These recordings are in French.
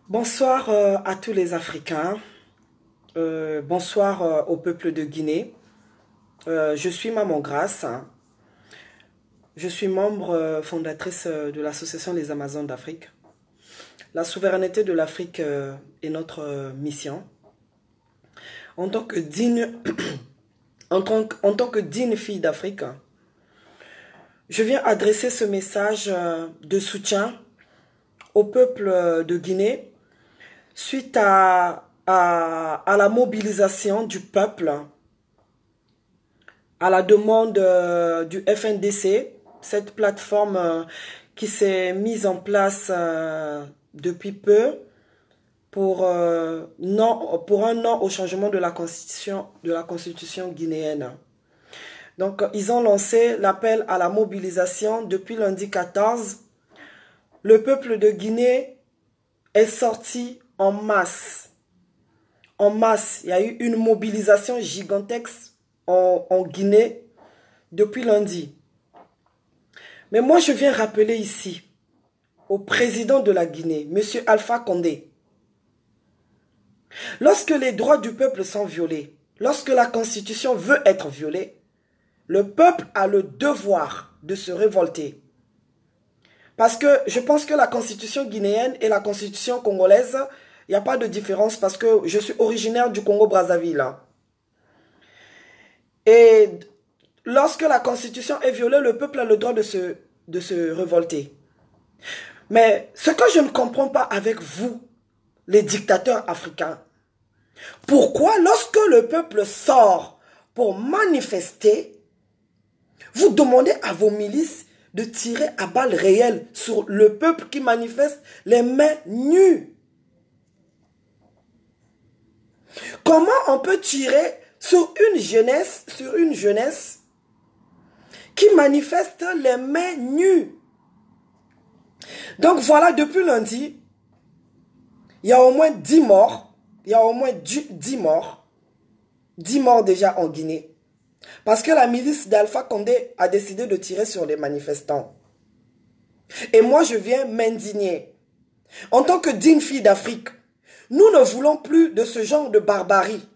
Bonsoir à tous les Africains. Bonsoir au peuple de Guinée. Je suis Maman Grace. Je suis membre fondatrice de l'association Les Amazones d'Afrique. La souveraineté de l'Afrique est notre mission. En tant que digne, en tant que digne fille d'Afrique, je viens adresser ce message de soutien au peuple de Guinée suite à la mobilisation du peuple, à la demande du FNDC, cette plateforme qui s'est mise en place depuis peu pour un non au changement de la constitution guinéenne. Donc, ils ont lancé l'appel à la mobilisation depuis lundi 14. Le peuple de Guinée est sorti en masse. En masse, il y a eu une mobilisation gigantesque en Guinée depuis lundi. Mais moi, je viens rappeler ici au président de la Guinée, M. Alpha Condé, lorsque les droits du peuple sont violés, lorsque la constitution veut être violée, le peuple a le devoir de se révolter. Parce que je pense que la constitution guinéenne et la constitution congolaise, il n'y a pas de différence parce que je suis originaire du Congo-Brazzaville. Et lorsque la constitution est violée, le peuple a le droit de se révolter. Mais ce que je ne comprends pas avec vous, les dictateurs africains, pourquoi lorsque le peuple sort pour manifester, vous demandez à vos milices de tirer à balles réelles sur le peuple qui manifeste les mains nues? Comment on peut tirer sur une jeunesse qui manifeste les mains nues? Donc voilà, depuis lundi, il y a au moins 10 morts. Il y a au moins 10 morts. 10 morts déjà en Guinée. Parce que la milice d'Alpha Condé a décidé de tirer sur les manifestants. Et moi, je viens m'indigner. En tant que digne fille d'Afrique, nous ne voulons plus de ce genre de barbarie.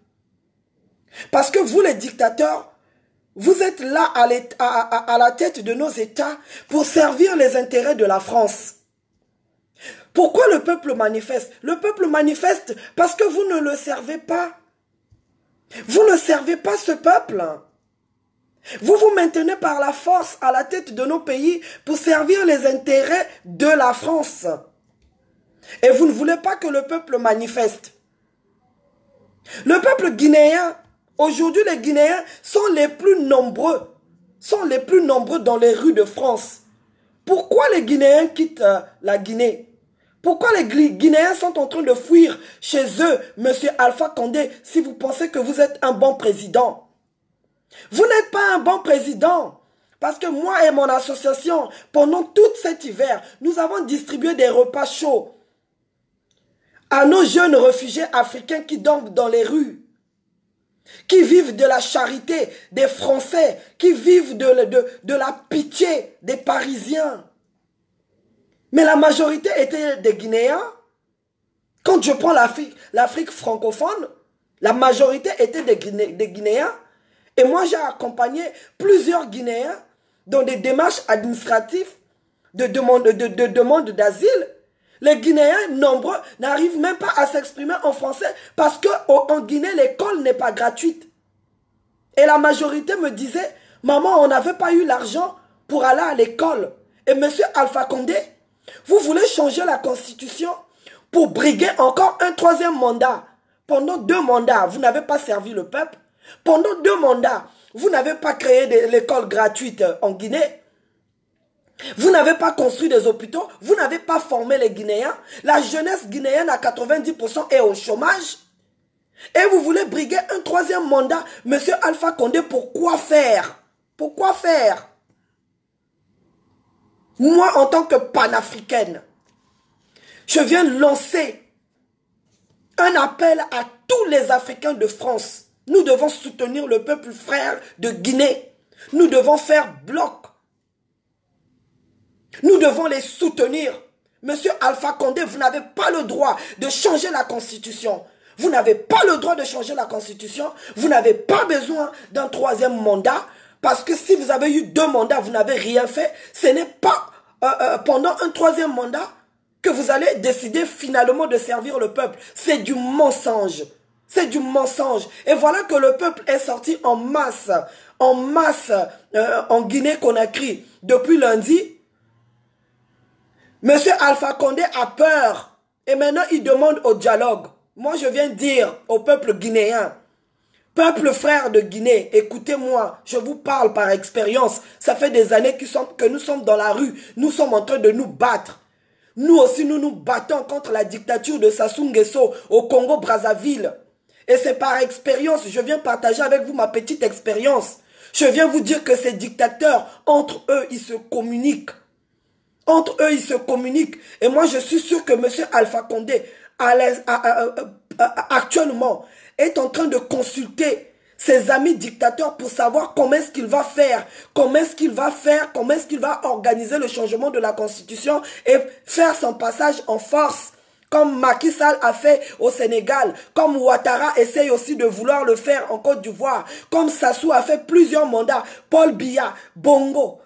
Parce que vous, les dictateurs, vous êtes là à la tête de nos États pour servir les intérêts de la France. Pourquoi le peuple manifeste? Le peuple manifeste parce que vous ne le servez pas. Vous ne servez pas ce peuple. Vous vous maintenez par la force à la tête de nos pays pour servir les intérêts de la France. Et vous ne voulez pas que le peuple manifeste. Le peuple guinéen, aujourd'hui les Guinéens sont les plus nombreux dans les rues de France. Pourquoi les Guinéens quittent la Guinée? Pourquoi les Guinéens sont en train de fuir chez eux, monsieur Alpha Condé, si vous pensez que vous êtes un bon président? Vous n'êtes pas un bon président. Parce que moi et mon association, pendant tout cet hiver, nous avons distribué des repas chauds à nos jeunes réfugiés africains qui dorment dans les rues, qui vivent de la charité des Français, qui vivent de la pitié des Parisiens. Mais la majorité était des Guinéens. Quand je prends l'Afrique francophone, la majorité était des Guinéens. Et moi, j'ai accompagné plusieurs Guinéens dans des démarches administratives de demande d'asile. Les Guinéens, nombreux, n'arrivent même pas à s'exprimer en français parce qu'en Guinée, l'école n'est pas gratuite. Et la majorité me disait, maman, on n'avait pas eu l'argent pour aller à l'école. Et monsieur Alpha Condé, vous voulez changer la constitution pour briguer encore un troisième mandat. Pendant 2 mandats, vous n'avez pas servi le peuple. Pendant 2 mandats, vous n'avez pas créé l'école gratuite en Guinée. Vous n'avez pas construit des hôpitaux. Vous n'avez pas formé les Guinéens. La jeunesse guinéenne à 90% est au chômage. Et vous voulez briguer un troisième mandat, monsieur Alpha Condé, pourquoi faire? Pourquoi faire? Moi, en tant que panafricaine, je viens lancer un appel à tous les Africains de France. Nous devons soutenir le peuple frère de Guinée. Nous devons faire bloc. Nous devons les soutenir Monsieur Alpha Condé, vous n'avez pas le droit de changer la constitution. Vous n'avez pas le droit de changer la constitution. Vous n'avez pas besoin d'un troisième mandat. Parce que si vous avez eu 2 mandats, vous n'avez rien fait. Ce n'est pas pendant un troisième mandat que vous allez décider finalement de servir le peuple. C'est du mensonge. C'est du mensonge. Et voilà que le peuple est sorti en masse en Guinée-Conakry depuis lundi. Monsieur Alpha Condé a peur. Et maintenant, il demande au dialogue. Moi, je viens dire au peuple guinéen, peuple frère de Guinée, écoutez-moi, je vous parle par expérience. Ça fait des années que nous sommes dans la rue. Nous sommes en train de nous battre. Nous aussi, nous nous battons contre la dictature de Sassou Nguesso au Congo-Brazzaville. Et c'est par expérience, je viens partager avec vous ma petite expérience. Je viens vous dire que ces dictateurs, entre eux, ils se communiquent. Entre eux, ils se communiquent. Et moi, je suis sûr que M. Alpha Condé, actuellement, est en train de consulter ses amis dictateurs pour savoir comment est-ce qu'il va faire, comment est-ce qu'il va organiser le changement de la constitution et faire son passage en force, comme Macky Sall a fait au Sénégal, comme Ouattara essaye aussi de vouloir le faire en Côte d'Ivoire, comme Sassou a fait plusieurs mandats, Paul Biya, Bongo,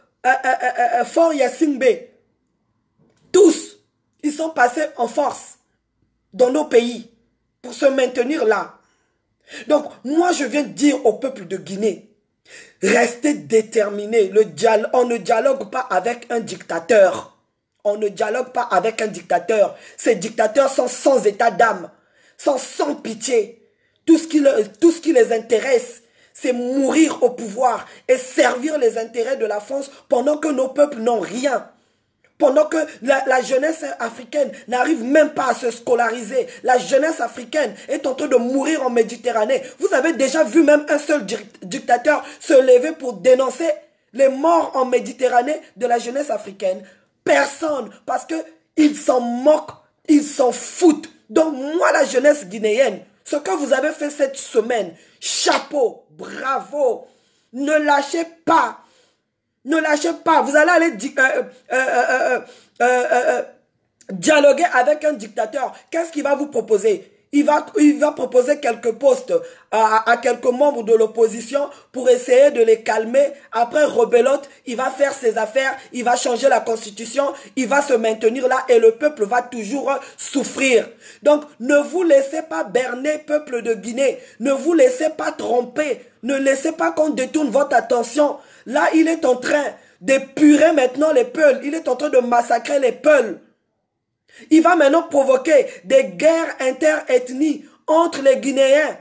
Faure Gnassingbé, tous, ils sont passés en force dans nos pays pour se maintenir là. Donc, moi, je viens dire au peuple de Guinée, restez déterminés. On ne dialogue pas avec un dictateur. On ne dialogue pas avec un dictateur. Ces dictateurs sont sans état d'âme, sont sans pitié. Tout ce qui les intéresse, c'est mourir au pouvoir et servir les intérêts de la France pendant que nos peuples n'ont rien. Pendant que la jeunesse africaine n'arrive même pas à se scolariser. La jeunesse africaine est en train de mourir en Méditerranée. Vous avez déjà vu même un seul dictateur se lever pour dénoncer les morts en Méditerranée de la jeunesse africaine? Personne, parce qu'ils s'en moquent, ils s'en foutent. Donc moi, la jeunesse guinéenne, ce que vous avez fait cette semaine, chapeau, bravo, ne lâchez pas. Ne lâchez pas. Vous allez aller dialoguer avec un dictateur. Qu'est-ce qu'il va vous proposer? Il va proposer quelques postes à quelques membres de l'opposition pour essayer de les calmer. Après, rebelote, il va faire ses affaires, il va changer la constitution, il va se maintenir là et le peuple va toujours souffrir. Donc, ne vous laissez pas berner, peuple de Guinée. Ne vous laissez pas tromper. Ne laissez pas qu'on détourne votre attention. Là, il est en train d'épurer maintenant les Peuls. Il est en train de massacrer les Peuls. Il va maintenant provoquer des guerres interethnies entre les Guinéens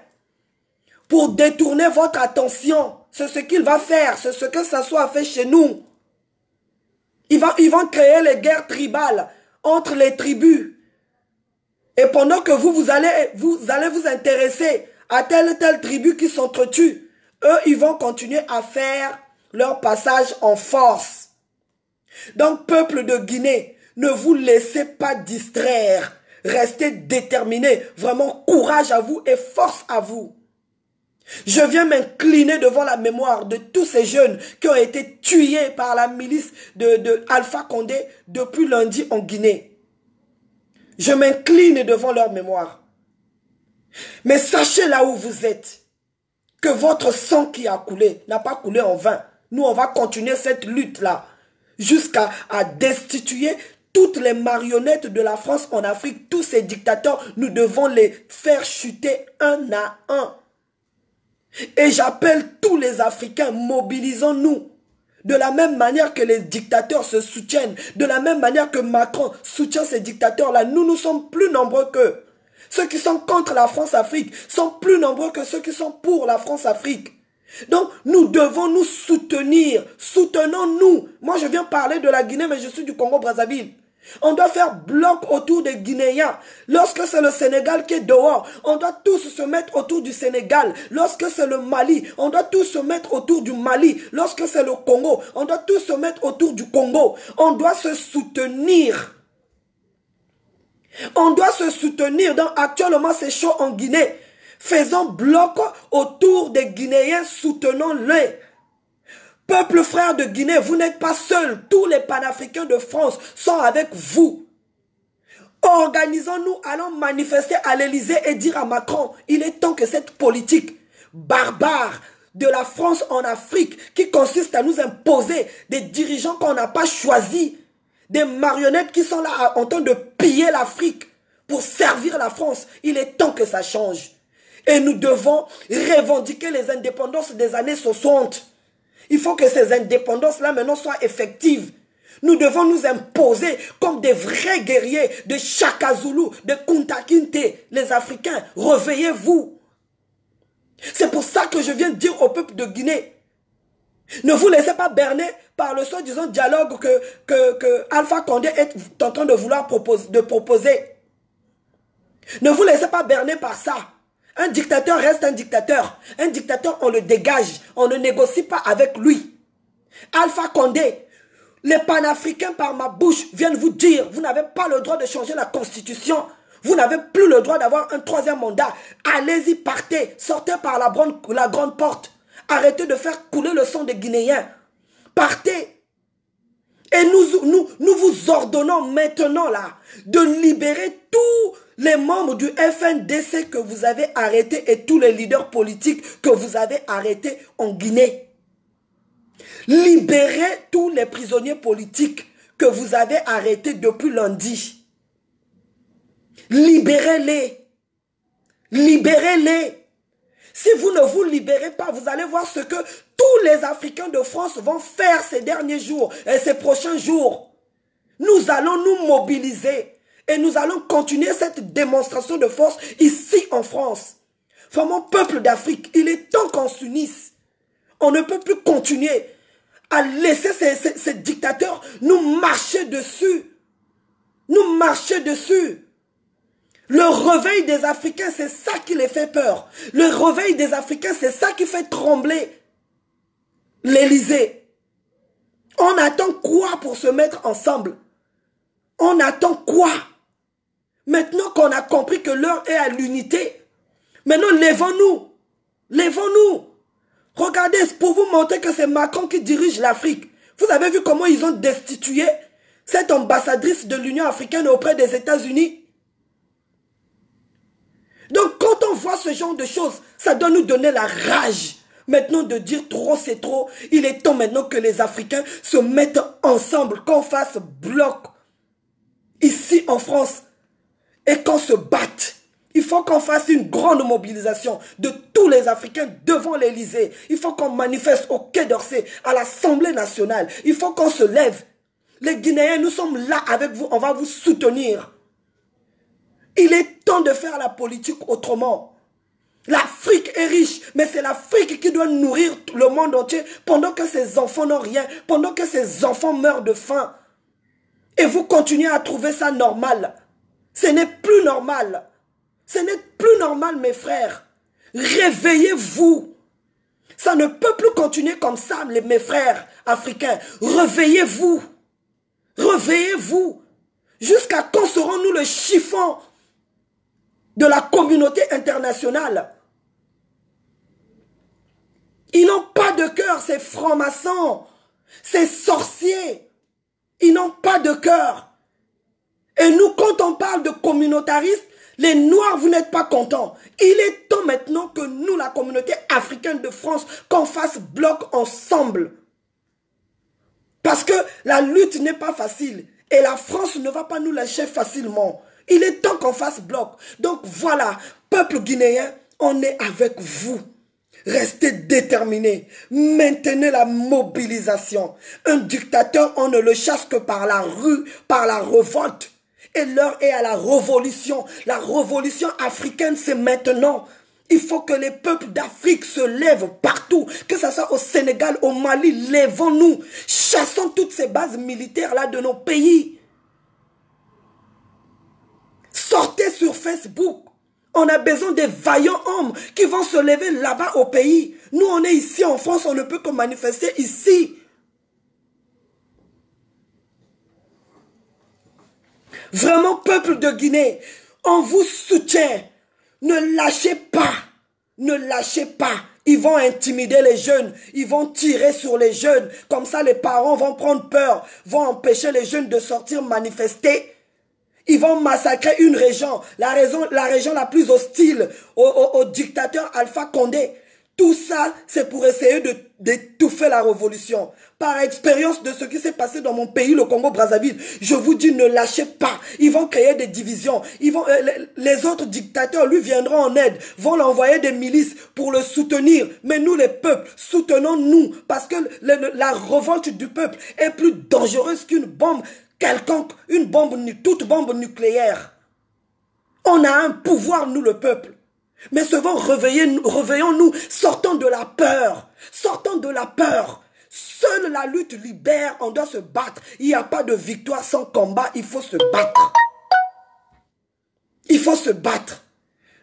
pour détourner votre attention. C'est ce qu'il va faire. C'est ce que Sassou a fait chez nous. Ils vont créer les guerres tribales entre les tribus. Et pendant que vous allez vous intéresser à telle ou telle tribu qui s'entretue, eux, ils vont continuer à faire leur passage en force. Donc, peuple de Guinée, ne vous laissez pas distraire. Restez déterminés. Vraiment, courage à vous et force à vous. Je viens m'incliner devant la mémoire de tous ces jeunes qui ont été tués par la milice de Alpha Condé depuis lundi en Guinée. Je m'incline devant leur mémoire. Mais sachez là où vous êtes que votre sang qui a coulé n'a pas coulé en vain. Nous, on va continuer cette lutte-là jusqu'à destituer toutes les marionnettes de la France en Afrique. Tous ces dictateurs, nous devons les faire chuter un à un. Et j'appelle tous les Africains, mobilisons-nous. De la même manière que les dictateurs se soutiennent, de la même manière que Macron soutient ces dictateurs-là, nous sommes plus nombreux qu'eux. Ceux qui sont contre la France-Afrique sont plus nombreux que ceux qui sont pour la France-Afrique. Donc, nous devons nous soutenir. Soutenons-nous. Moi, je viens parler de la Guinée, mais je suis du Congo-Brazzaville. On doit faire bloc autour des Guinéens. Lorsque c'est le Sénégal qui est dehors, on doit tous se mettre autour du Sénégal. Lorsque c'est le Mali, on doit tous se mettre autour du Mali. Lorsque c'est le Congo, on doit tous se mettre autour du Congo. On doit se soutenir. On doit se soutenir. Donc, actuellement, c'est chaud en Guinée. Faisons bloc autour des Guinéens, soutenons-les. Peuple frère de Guinée, vous n'êtes pas seuls. Tous les panafricains de France sont avec vous. Organisons-nous, allons manifester à l'Élysée et dire à Macron, il est temps que cette politique barbare de la France en Afrique, qui consiste à nous imposer des dirigeants qu'on n'a pas choisis, des marionnettes qui sont là en train de piller l'Afrique pour servir la France, il est temps que ça change. Et nous devons revendiquer les indépendances des années 60. Il faut que ces indépendances-là maintenant soient effectives. Nous devons nous imposer comme des vrais guerriers de Chaka Zulu, de Kunta Kinte, les Africains. Réveillez-vous. C'est pour ça que je viens dire au peuple de Guinée, ne vous laissez pas berner par le soi-disant dialogue que Alpha Condé est en train de vouloir proposer. Ne vous laissez pas berner par ça. Un dictateur reste un dictateur. Un dictateur, on le dégage. On ne négocie pas avec lui. Alpha Condé, les panafricains par ma bouche viennent vous dire, vous n'avez pas le droit de changer la constitution. Vous n'avez plus le droit d'avoir un troisième mandat. Allez-y, partez. Sortez par la grande porte. Arrêtez de faire couler le sang des Guinéens. Partez. Et nous vous ordonnons maintenant là de libérer tous les membres du FNDC que vous avez arrêtés et tous les leaders politiques que vous avez arrêtés en Guinée. Libérez tous les prisonniers politiques que vous avez arrêtés depuis lundi. Libérez-les. Libérez-les. Si vous ne vous libérez pas, vous allez voir ce que tous les Africains de France vont faire ces derniers jours et ces prochains jours. Nous allons nous mobiliser et nous allons continuer cette démonstration de force ici en France. Enfin, mon peuple d'Afrique, il est temps qu'on s'unisse. On ne peut plus continuer à laisser ces dictateurs nous marcher dessus. Nous marcher dessus. Le réveil des Africains, c'est ça qui les fait peur. Le réveil des Africains, c'est ça qui fait trembler l'Élysée. On attend quoi pour se mettre ensemble? On attend quoi? Maintenant qu'on a compris que l'heure est à l'unité, maintenant lèvons-nous. Lèvons-nous. Regardez, pour vous montrer que c'est Macron qui dirige l'Afrique. Vous avez vu comment ils ont destitué cette ambassadrice de l'Union africaine auprès des États-Unis? Donc quand on voit ce genre de choses, ça doit nous donner la rage. Maintenant de dire trop c'est trop, il est temps maintenant que les Africains se mettent ensemble, qu'on fasse bloc ici en France et qu'on se batte. Il faut qu'on fasse une grande mobilisation de tous les Africains devant l'Élysée. Il faut qu'on manifeste au Quai d'Orsay, à l'Assemblée nationale. Il faut qu'on se lève. Les Guinéens, nous sommes là avec vous, on va vous soutenir. Il est temps de faire la politique autrement. L'Afrique est riche, mais c'est l'Afrique qui doit nourrir le monde entier pendant que ses enfants n'ont rien, pendant que ses enfants meurent de faim. Et vous continuez à trouver ça normal. Ce n'est plus normal. Ce n'est plus normal, mes frères. Réveillez-vous. Ça ne peut plus continuer comme ça, mes frères africains. Réveillez-vous. Réveillez-vous. Jusqu'à quand serons-nous le chiffon de la communauté internationale? Ils n'ont pas de cœur, ces francs-maçons, ces sorciers. Ils n'ont pas de cœur. Et nous, quand on parle de communautaristes, les Noirs, vous n'êtes pas contents. Il est temps maintenant que nous, la communauté africaine de France, qu'on fasse bloc ensemble. Parce que la lutte n'est pas facile. Et la France ne va pas nous lâcher facilement. Il est temps qu'on fasse bloc. Donc voilà, peuple guinéen, on est avec vous. Restez déterminés. Maintenez la mobilisation. Un dictateur, on ne le chasse que par la rue, par la révolte. Et l'heure est à la révolution. La révolution africaine, c'est maintenant. Il faut que les peuples d'Afrique se lèvent partout. Que ce soit au Sénégal, au Mali, lèvons-nous. Chassons toutes ces bases militaires-là de nos pays. Sortez sur Facebook. On a besoin des vaillants hommes qui vont se lever là-bas au pays. Nous, on est ici en France, on ne peut que manifester ici. Vraiment, peuple de Guinée, on vous soutient. Ne lâchez pas. Ne lâchez pas. Ils vont intimider les jeunes. Ils vont tirer sur les jeunes. Comme ça, les parents vont prendre peur. Vont empêcher les jeunes de sortir manifester. Ils vont massacrer une région, la région la plus hostile au dictateur Alpha Condé. Tout ça, c'est pour essayer d'étouffer la révolution. Par expérience de ce qui s'est passé dans mon pays, le Congo-Brazzaville, je vous dis, ne lâchez pas. Ils vont créer des divisions. Les autres dictateurs lui viendront en aide, vont l'envoyer des milices pour le soutenir. Mais nous, les peuples, soutenons-nous. Parce que la révolte du peuple est plus dangereuse qu'une bombe quelconque, toute bombe nucléaire. On a un pouvoir, nous, le peuple. Mais réveillons-nous, sortons de la peur. Sortons de la peur. Seule la lutte libère, on doit se battre. Il n'y a pas de victoire sans combat, il faut se battre. Il faut se battre.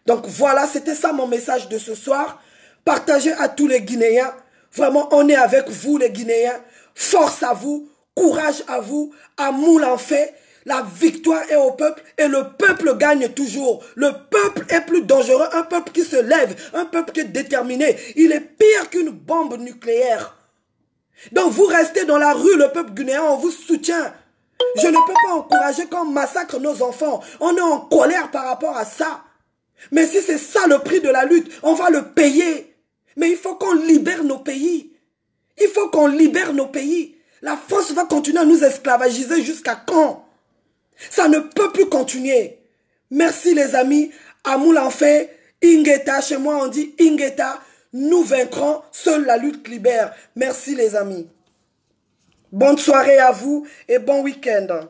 Donc voilà, c'était ça mon message de ce soir. Partagez à tous les Guinéens. Vraiment, on est avec vous les Guinéens. Force à vous, courage à vous, amour en fait. La victoire est au peuple et le peuple gagne toujours. Le peuple est plus dangereux, un peuple qui se lève, un peuple qui est déterminé. Il est pire qu'une bombe nucléaire. Donc vous restez dans la rue, le peuple guinéen, on vous soutient. Je ne peux pas encourager qu'on massacre nos enfants. On est en colère par rapport à ça. Mais si c'est ça le prix de la lutte, on va le payer. Mais il faut qu'on libère nos pays. Il faut qu'on libère nos pays. La force va continuer à nous esclavagiser jusqu'à quand? Ça ne peut plus continuer. Merci les amis. Amoul en fait. Ingeta, chez moi on dit Ingeta. Nous vaincrons. Seule la lutte libère. Merci les amis. Bonne soirée à vous et bon week-end.